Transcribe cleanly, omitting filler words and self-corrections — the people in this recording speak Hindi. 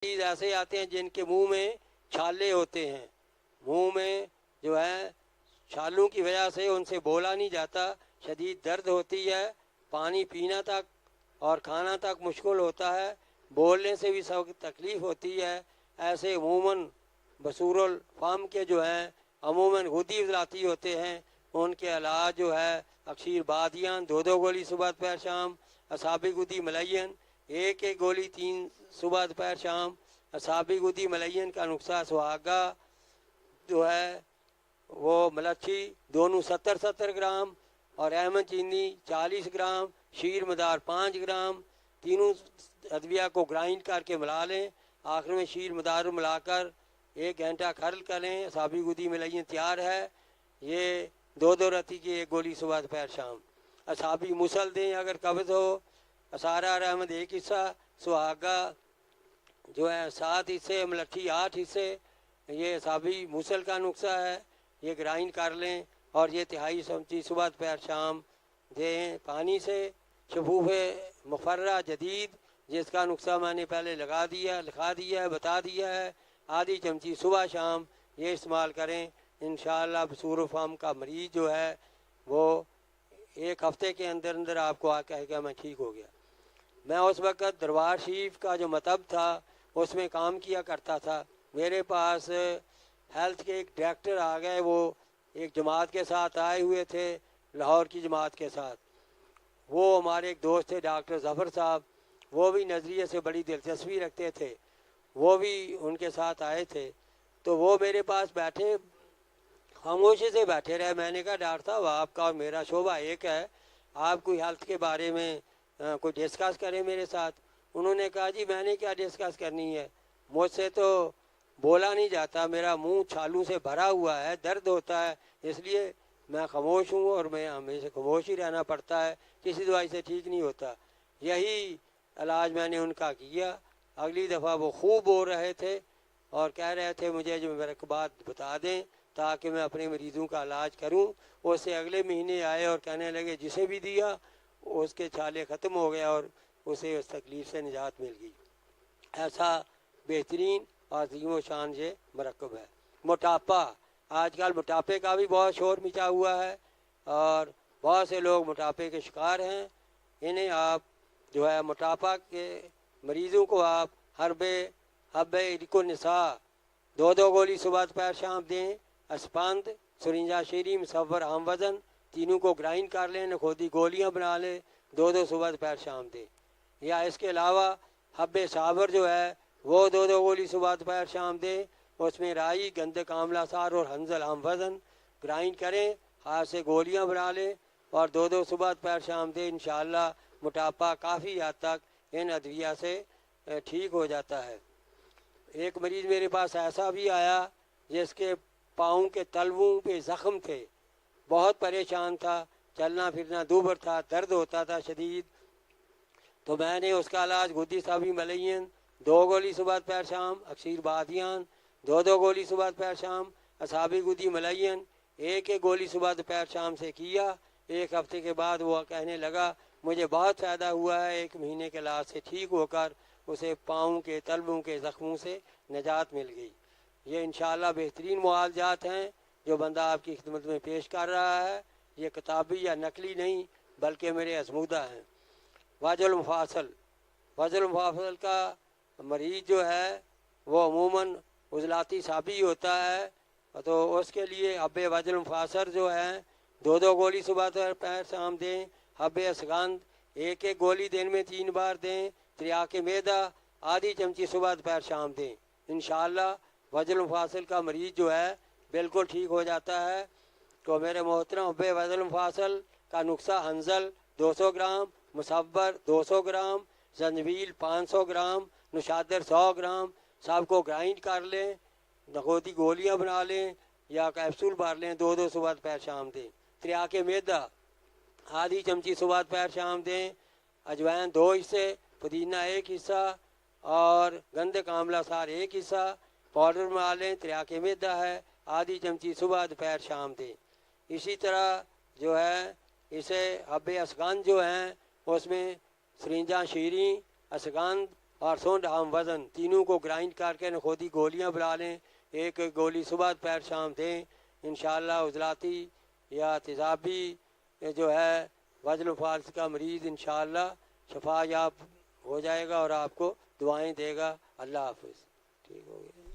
चीज़ ऐसे आते हैं जिनके मुंह में छाले होते हैं, मुंह में जो है छालों की वजह से उनसे बोला नहीं जाता, शदीद दर्द होती है, पानी पीना तक और खाना तक मुश्किल होता है, बोलने से भी सब तकलीफ़ होती है। ऐसे अमूमन बसूरुल फाम के जो हैं अमूमन गुदी वज़लाती होते हैं, उनके इलाज जो है अक्सर बादियान 2-2 गोली सुबह दोपहर शाम, असाबी गुदी मलयन 1-1 गोली 3 सुबह दोपहर शाम, असाबी गुदी मलयन का नुस्खा सुहागा जो है वो मलच्छी दोनों 70-70 ग्राम और अहमद चीनी 40 ग्राम, शीर मदार 5 ग्राम, तीनों अदविया को ग्राइंड करके मिला लें। आखिर में शीर मदार मिलाकर 1 घंटा खरल करें। असाबी गुदी मलयन तैयार है। ये 2-2 रत्ती की 1 गोली सुबह दोपहर शाम। असाबी मुसल दें अगर कब्ज़ हो। असारा और अहमद 1 हिस्सा, सुहागा जो है 7 हिस्से, मलट्ठी 8 हिस्से। ये असाबी मुसल का नुस्खा है, ये ग्राइंड कर लें और ये तिहाई चमची सुबह दोपहर शाम दें पानी से। शफूफ मुफर्रा जदीद जिसका नुस्खा मैंने पहले लिखा दिया है, बता दिया है, आधी चमची सुबह शाम ये इस्तेमाल करें। इंशाअल्लाह बसूर फाम का मरीज़ जो है वो 1 हफ्ते के अंदर अंदर आपको आ कहेगा मैं ठीक हो गया। मैं उस वक़्त दरबार शरीफ का जो मतब था उसमें काम किया करता था। मेरे पास हेल्थ के एक डायरेक्टर आ गए, वो एक जमात के साथ आए हुए थे, लाहौर की जमात के साथ। वो हमारे एक दोस्त थे डॉक्टर ज़फ़र साहब, वो भी नज़रिए से बड़ी दिलचस्पी रखते थे, वो भी उनके साथ आए थे। तो वो मेरे पास बैठे, खामोशी से बैठे रहे। मैंने कहा डॉक्टर साहब आपका और मेरा शोबा एक है, आप कोई हेल्थ के बारे में कोई डिस्कस करें मेरे साथ। उन्होंने कहा जी मैंने क्या डिस्कस करनी है, मुझसे तो बोला नहीं जाता, मेरा मुंह छालों से भरा हुआ है, दर्द होता है, इसलिए मैं खामोश हूँ और मैं हमेशा खामोश ही रहना पड़ता है, किसी दवाई से ठीक नहीं होता। यही इलाज मैंने उनका किया। अगली दफ़ा वो खूब बोल रहे थे और कह रहे थे मुझे जो मेरे को बात बता दें ताकि मैं अपने मरीज़ों का इलाज करूं। उससे अगले महीने आए और कहने लगे जिसे भी दिया उसके छाले ख़त्म हो गया और उसे उस तकलीफ़ से निजात मिल गई। ऐसा बेहतरीन और अज़ीम शान ये मरकब है। मोटापा, आजकल मोटापे का भी बहुत शोर मचा हुआ है और बहुत से लोग मोटापे के शिकार हैं। इन्हें आप जो है मोटापा के मरीज़ों को आप हब्बे इरिकोनिसा 2-2 गोली सुबह दोपहर शाम दें। अस्पंद, सुरिंजा शीरी, मुसव्वर आम वज़न तीनों को ग्राइंड कर लें, नखोदी गोलियां बना लें, 2-2 सुबह दोपहर शाम दें। या इसके अलावा हब्बे साबर जो है वो 2-2 गोली सुबह दोपहर शाम दें। उसमें राई, गंधक, आंवला सार और हंजल आम वज़न ग्राइंड करें, हाथ से गोलियां बना लें और 2-2 सुबह दोपहर शाम दें। इंशाअल्लाह मोटापा काफ़ी हद तक इन अदविया से ठीक हो जाता है। एक मरीज़ मेरे पास ऐसा भी आया जिसके पाँव के तलवों पे ज़ख्म थे, बहुत परेशान था, चलना फिरना दूभर था, दर्द होता था शदीद। तो मैंने उसका इलाज गुद्दी साबी मलयन 2 गोली सुबह दोपहर शाम, अक्सर बादियान 2-2 गोली सुबह दोपहर शाम, असाबी गुद्दी मलयन 1-1 गोली सुबह दोपहर शाम से किया। 1 हफ्ते के बाद वो कहने लगा मुझे बहुत फ़ायदा हुआ है, 1 महीने के इलाज से ठीक होकर उसे पाँव के तलवों के ज़ख्मों से निजात मिल गई। ये इंशाअल्लाह बेहतरीन मुआवजात हैं जो बंदा आपकी खिदमत में पेश कर रहा है। ये किताबी या नकली नहीं बल्कि मेरे आजमूदा हैं। वाजुल मुफासल, वाजुल मुफासल का मरीज़ जो है वो अमूमन उजलाती साबी होता है, तो उसके लिए हब्बे वाजुल मुफासल जो है 2-2 गोली सुबह दोपहर शाम दें। हब्बे असगंध 1-1 गोली दिन में 3 बार दें। त्रियाके मैदा आधी चमची सुबह दोपहर शाम दें। इंशाअल्लाह वज़ल मुफासिल का मरीज़ जो है बिल्कुल ठीक हो जाता है। तो मेरे मोहतरम हब्बे वज़ल मुफासिल का नुस्खा हंजल 200 ग्राम, मुसव्वर 200 ग्राम, जंजबील 500 ग्राम, नुशादर 100 ग्राम, सबको ग्राइंड कर लें, नगोदी गोलियां बना लें या कैप्सूल भर लें, 2-2 सुबह दोपहर शाम दें। त्रियाके मैदा आधी चमची सुबह दोपहर शाम दें। अजवाइन 2 हिस्से, पुदीना 1 हिस्सा और गंधक आंवला सार 1 हिस्सा पाउडर बना लें। त्रियाके मैदा है, आधी चमची सुबह दोपहर शाम दें। इसी तरह जो है इसे हब्बे असगंध जो हैं उसमें सरिंजा शीरी, असगंध और सुंड हम वज़न तीनों को ग्राइंड करके खुद ही गोलियाँ बना लें। एक गोली सुबह दोपहर शाम दें, इंशाअल्लाह उजलाती या तेज़ाबी जो है वज़न फाल्स का मरीज़ इंशाअल्लाह शफा याब हो जाएगा और आपको दुआएं देगा। अल्लाह हाफ़िज़। ठीक हो गया।